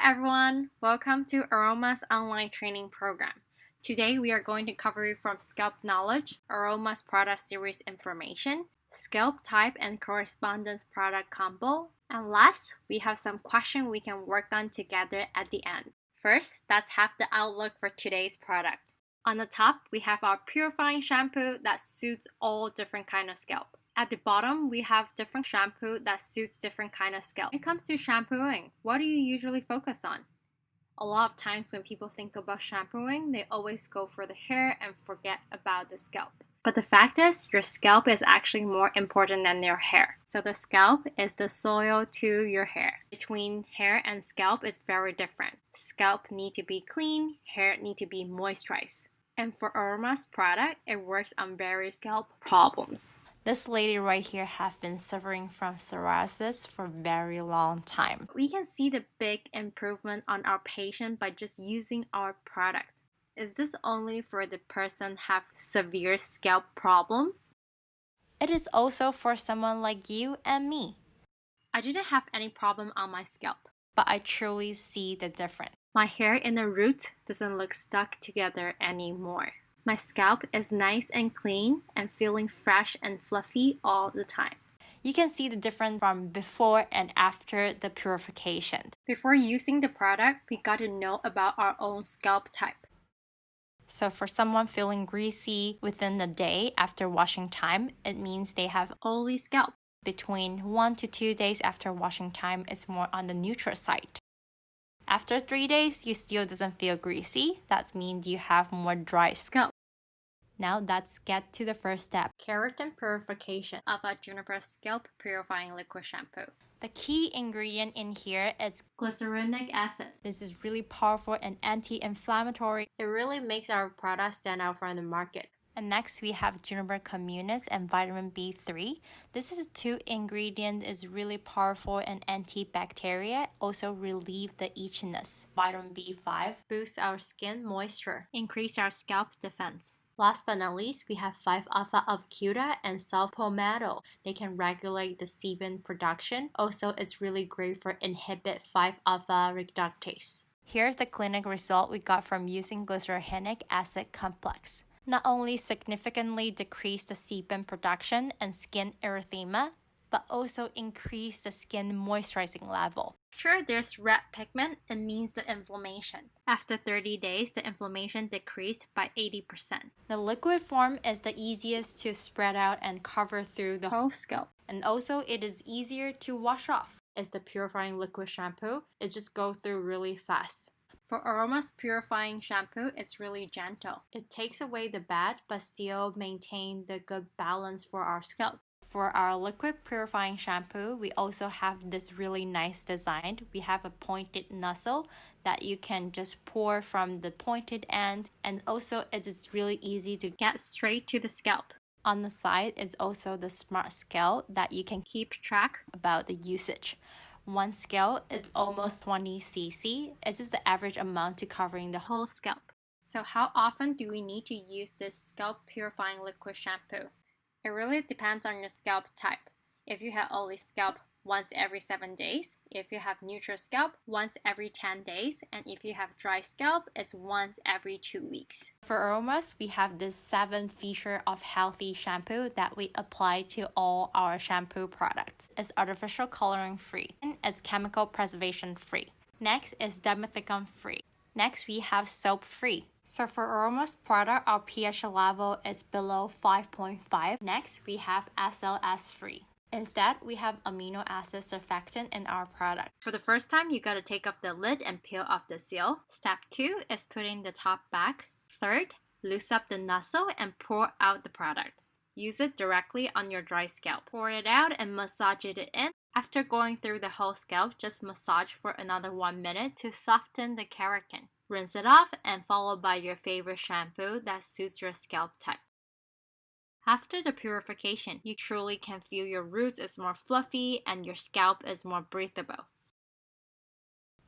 everyone, welcome to Aromase online training program. Today we are going to cover from Scalp knowledge, Aromase product series information, scalp type and correspondence product combo, and last, we have some questions we can work on together at the end. First, let's have the outlook for today's product. On the top, we have our purifying shampoo that suits all different kind of scalp. At the bottom, we have different shampoo that suits different kind of scalp. When it comes to shampooing, what do you usually focus on? A lot of times when people think about shampooing, they always go for the hair and forget about the scalp. But the fact is, your scalp is actually more important than your hair. So the scalp is the soil to your hair. Between hair and scalp is very different. Scalp need to be clean, hair need to be moisturized. And for Aromase product, it works on various scalp problems. This lady right here have been suffering from psoriasis for a very long time. We can see the big improvement on our patient by just using our product. Is this only for the person have severe scalp problem? It is also for someone like you and me. I didn't have any problem on my scalp, but I truly see the difference. My hair in the root doesn't look stuck together anymore. My scalp is nice and clean and feeling fresh and fluffy all the time. You can see the difference from before and after the purification. Before using the product, we got to know about our own scalp type. So for someone feeling greasy within the day after washing time, it means they have oily scalp. Between 1 to 2 days after washing time, it's more on the neutral side. After 3 days, you still doesn't feel greasy. That means you have more dry scalp. Now let's get to the first step. Keratin purification of a Juniper scalp purifying liquid shampoo. The key ingredient in here is glycerinic acid. This is really powerful and anti-inflammatory. It really makes our product stand out from the market. And next we have Juniper communis and vitamin B3. This is two ingredient is really powerful and antibacterial, also relieve the itchiness. Vitamin B5 boosts our skin moisture, increase our scalp defense. Last but not least, we have 5-alpha of Cuta and sulfonato. They can regulate the sebum production. Also, it's really great for inhibit 5-alpha reductase. Here's the clinic result we got from using glycerinic acid complex. Not only significantly decrease the sebum production and skin erythema, but also increase the skin moisturizing level. Sure, there's red pigment, it means the inflammation. After 30 days, the inflammation decreased by 80%. The liquid form is the easiest to spread out and cover through the whole scalp. And also, it is easier to wash off. It's the purifying liquid shampoo. It just goes through really fast. For Aromase purifying shampoo, it's really gentle. It takes away the bad, but still maintain the good balance for our scalp. For our liquid purifying shampoo, we also have this really nice design. We have a pointed nozzle that you can just pour from the pointed end, and also it is really easy to get straight to the scalp. On the side is also the smart scale that you can keep track about the usage. One scale is almost 20 cc. It is the average amount to covering the whole scalp. So how often do we need to use this scalp purifying liquid shampoo? It really depends on your scalp type. If you have oily scalp, once every 7 days. If you have neutral scalp, once every 10 days. And if you have dry scalp, it's once every 2 weeks. For Aromase, we have this 7 feature of healthy shampoo that we apply to all our shampoo products. It's artificial coloring free and it's chemical preservation free. Next is dimethicone free. Next, we have soap free. So for Aromase product, our pH level is below 5.5. Next, we have SLS free. Instead, we have amino acid surfactant in our product. For the first time, you gotta take off the lid and peel off the seal. Step 2 is putting the top back. Third, loose up the nozzle and pour out the product. Use it directly on your dry scalp. Pour it out and massage it in. After going through the whole scalp, just massage for another 1 minute to soften the keratin. Rinse it off and followed by your favorite shampoo that suits your scalp type. After the purification, you truly can feel your roots is more fluffy and your scalp is more breathable.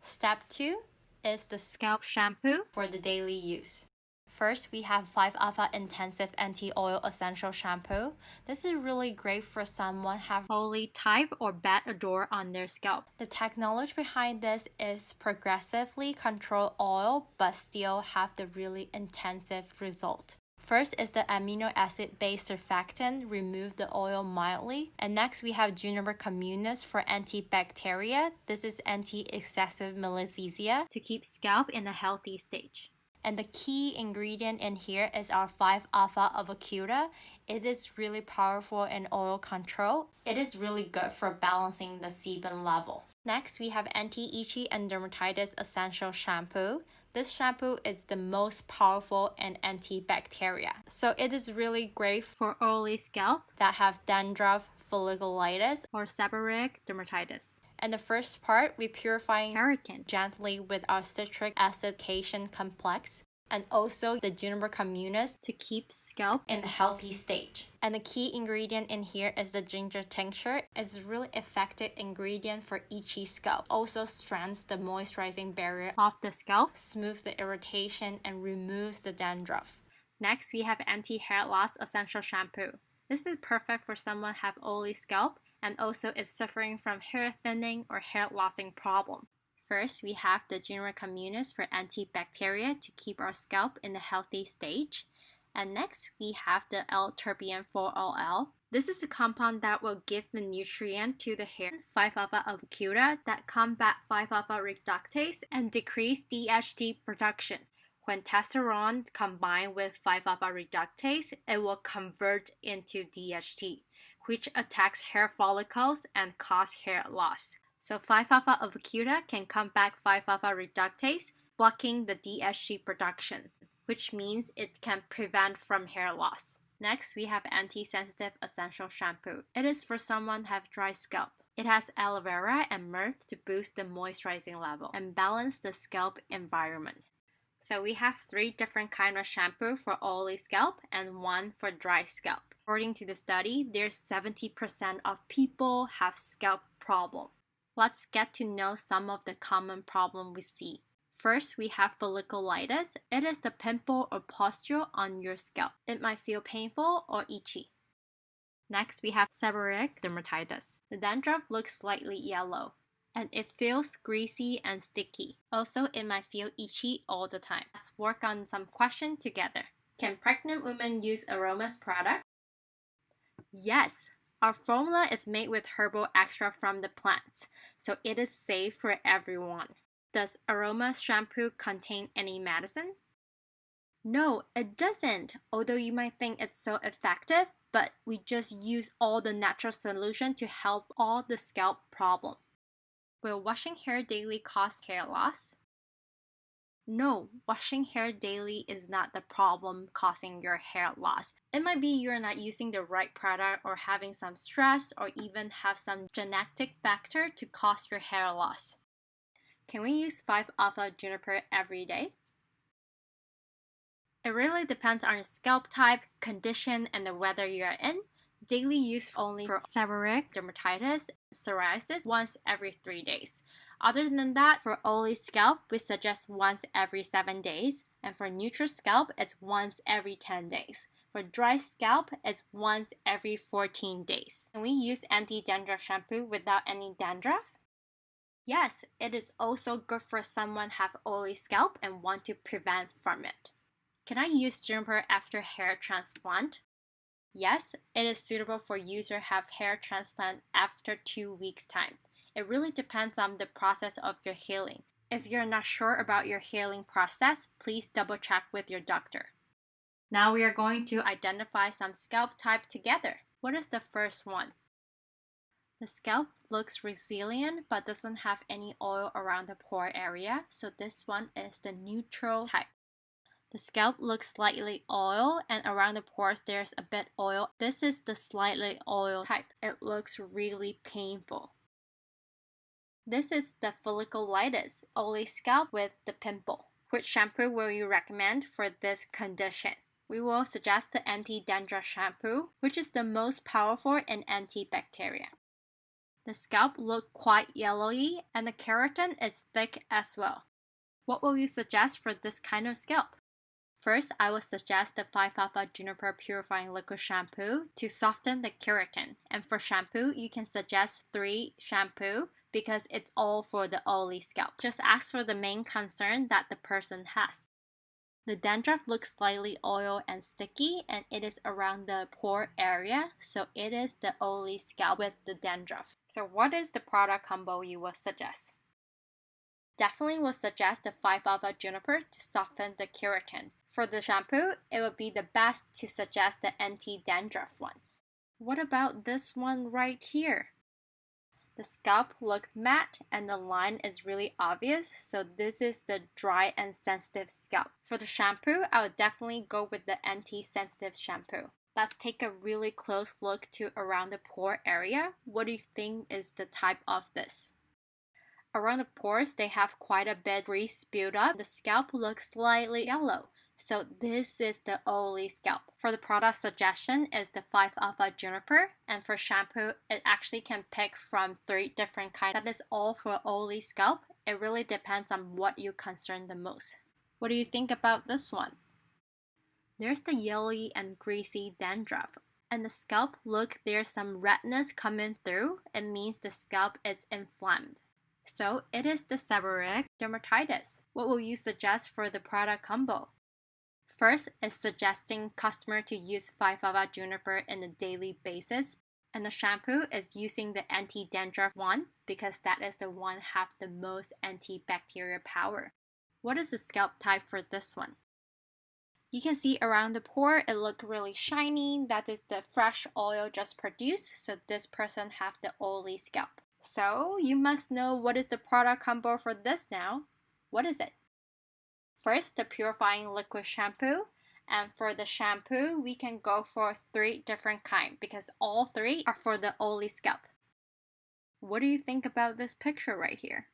Step 2 is the scalp shampoo for the daily use. First, we have 5-alpha intensive anti-oil essential shampoo. This is really great for someone have oily type or bad odor on their scalp. The technology behind this is progressively control oil but still have the really intensive result. First is the amino acid based surfactant, remove the oil mildly. And next we have juniper communis for antibacteria. This is anti-excessive malassezia to keep scalp in a healthy stage. And the key ingredient in here is our 5-alpha avocado. It is really powerful in oil control. It is really good for balancing the sebum level. Next, we have anti-itchy and dermatitis essential shampoo. This shampoo is the most powerful and antibacterial. So it is really great for oily scalp that have dandruff, folliculitis, or seborrheic dermatitis. And the first part, we purify keratin gently with our citric acid-cation complex and also the juniper communis to keep scalp in a healthy stage. And the key ingredient in here is the ginger tincture. It's a really effective ingredient for itchy scalp. Also strengthens the moisturizing barrier of the scalp, smooths the irritation, and removes the dandruff. Next, we have anti-hair loss essential shampoo. This is perfect for someone who have oily scalp and also is suffering from hair thinning or hair lossing problem. First, we have the juniper communis for antibacterial to keep our scalp in a healthy stage. And next, we have the L-terpium 4-OL. This is a compound that will give the nutrient to the hair, 5-alpha avocado, that combat 5-alpha reductase and decrease DHT production. When testosterone combined with 5-alpha reductase, it will convert into DHT, which attacks hair follicles and cause hair loss. So 5-alpha avocado can combat 5-alpha reductase, blocking the DHT production, which means it can prevent from hair loss. Next, we have anti-sensitive essential shampoo. It is for someone who have dry scalp. It has aloe vera and myrrh to boost the moisturizing level and balance the scalp environment. So we have 3 different kinds of shampoo for oily scalp and 1 for dry scalp. According to the study, there's 70% of people have scalp problem. Let's get to know some of the common problems we see. First, we have folliculitis. It is the pimple or pustule on your scalp. It might feel painful or itchy. Next, we have seborrheic dermatitis. The dandruff looks slightly yellow, and it feels greasy and sticky. Also, it might feel itchy all the time. Let's work on some questions together. Can pregnant women use Aromase product? Yes. Our formula is made with herbal extract from the plant, so it is safe for everyone. Does Aromase shampoo contain any medicine? No, it doesn't, although you might think it's so effective, but we just use all the natural solution to help all the scalp problem. Will washing hair daily cause hair loss? No, washing hair daily is not the problem causing your hair loss. It might be you're not using the right product or having some stress or even have some genetic factor to cause your hair loss. Can we use 5-alpha juniper every day? It really depends on your scalp type, condition, and the weather you are in. Daily use only for seborrheic dermatitis, psoriasis once every 3 days. Other than that, for oily scalp, we suggest once every 7 days, and for neutral scalp, it's once every 10 days. For dry scalp, it's once every 14 days. Can we use anti-dandruff shampoo without any dandruff? Yes, it is also good for someone who have oily scalp and want to prevent from it. Can I use juniper after hair transplant? Yes, it is suitable for users who have hair transplant after 2 weeks' time. It really depends on the process of your healing. If you're not sure about your healing process, please double check with your doctor. Now we are going to identify some scalp type together. What is the first one? The scalp looks resilient but doesn't have any oil around the pore area, so this one is the neutral type. The scalp looks slightly oil and around the pores there's a bit oil. This is the slightly oil type. It looks really painful. This is the folliculitis, oily scalp with the pimple. Which shampoo will you recommend for this condition? We will suggest the anti-dandruff shampoo, which is the most powerful and antibacterial. The scalp looks quite yellowy and the keratin is thick as well. What will you suggest for this kind of scalp? First, I would suggest the 5-alpha juniper purifying liquid shampoo to soften the keratin. And for shampoo, you can suggest 3 shampoo because it's all for the oily scalp. Just ask for the main concern that the person has. The dandruff looks slightly oil and sticky, and it is around the pore area, so it is the oily scalp with the dandruff. So what is the product combo you would suggest? Definitely would suggest the 5-alpha juniper to soften the keratin. For the shampoo, it would be the best to suggest the anti-dandruff one. What about this one right here? The scalp look matte and the line is really obvious, so this is the dry and sensitive scalp. For the shampoo, I would definitely go with the anti-sensitive shampoo. Let's take a really close look to around the pore area. What do you think is the type of this? Around the pores, they have quite a bit grease built up. The scalp looks slightly yellow. So this is the oily scalp. For the product suggestion is the 5-alpha juniper, and for shampoo, it actually can pick from 3 different kinds. That is all for oily scalp. It really depends on what you concern the most. What do you think about this one? There's the yellowy and greasy dandruff. And the scalp, look, there's some redness coming through. It means the scalp is inflamed. So it is the seborrheic dermatitis. What will you suggest for the product combo? First is suggesting customer to use 5-alpha juniper on a daily basis, and the shampoo is using the anti-dandruff one because that is the one have the most antibacterial power. What is the scalp type for this one? You can see around the pore it look really shiny. That is the fresh oil just produced, so this person have the oily scalp. So you must know what is the product combo for this now. What is it? First, the purifying liquid shampoo. And for the shampoo, we can go for 3 different kinds because all 3 are for the oily scalp. What do you think about this picture right here?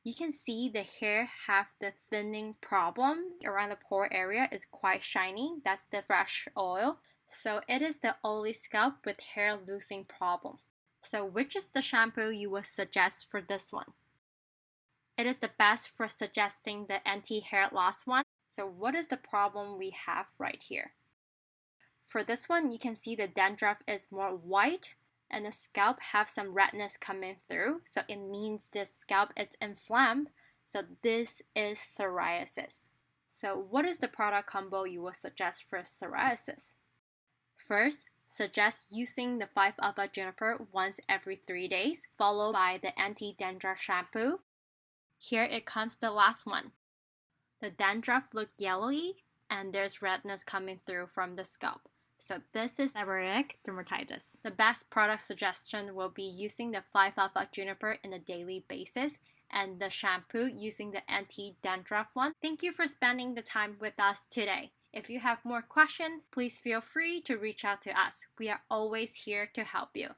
You can see the hair have the thinning problem. Around the pore area is quite shiny. That's the fresh oil. So it is the oily scalp with hair losing problem. So which is the shampoo you would suggest for this one? It is the best for suggesting the anti-hair loss one. So what is the problem we have right here? For this one, you can see the dandruff is more white and the scalp have some redness coming through. So it means the scalp is inflamed. So this is psoriasis. So what is the product combo you would suggest for psoriasis? First, suggest using the 5-alpha juniper once every 3 days, followed by the anti-dandruff shampoo. Here it comes the last one. The dandruff look yellowy and there's redness coming through from the scalp. So this is seborrheic dermatitis. The best product suggestion will be using the 5-alpha juniper on a daily basis and the shampoo using the anti-dandruff one. Thank you for spending the time with us today. If you have more questions, please feel free to reach out to us. We are always here to help you.